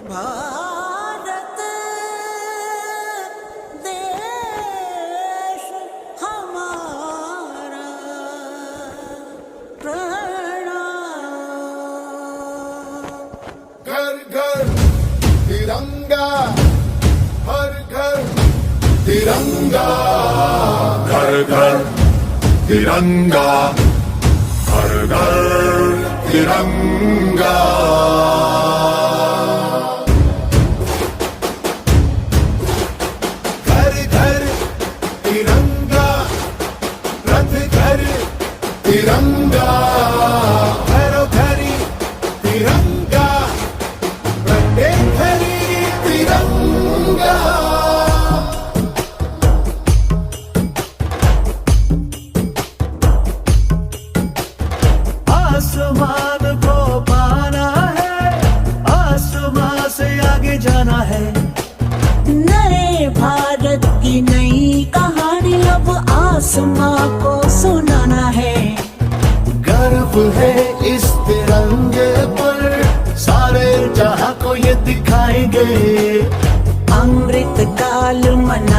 भारत देश हमारा प्रणाम। घर घर तिरंगा, हर घर तिरंगा, घर घर तिरंगा, हर घर तिरंगा। घर घर तिरंगा, रथ घर तिरंगा, घरो घरी तिरंगा, प्रत्येक घरी तिरंगा। आसमान को पाना है, आसमान से आगे जाना है। नए भारत की नई कहानी अब आसमां को सुनाना है। गर्व है इस तिरंगे पर, सारे जहां को ये दिखाएंगे। अमृत काल मना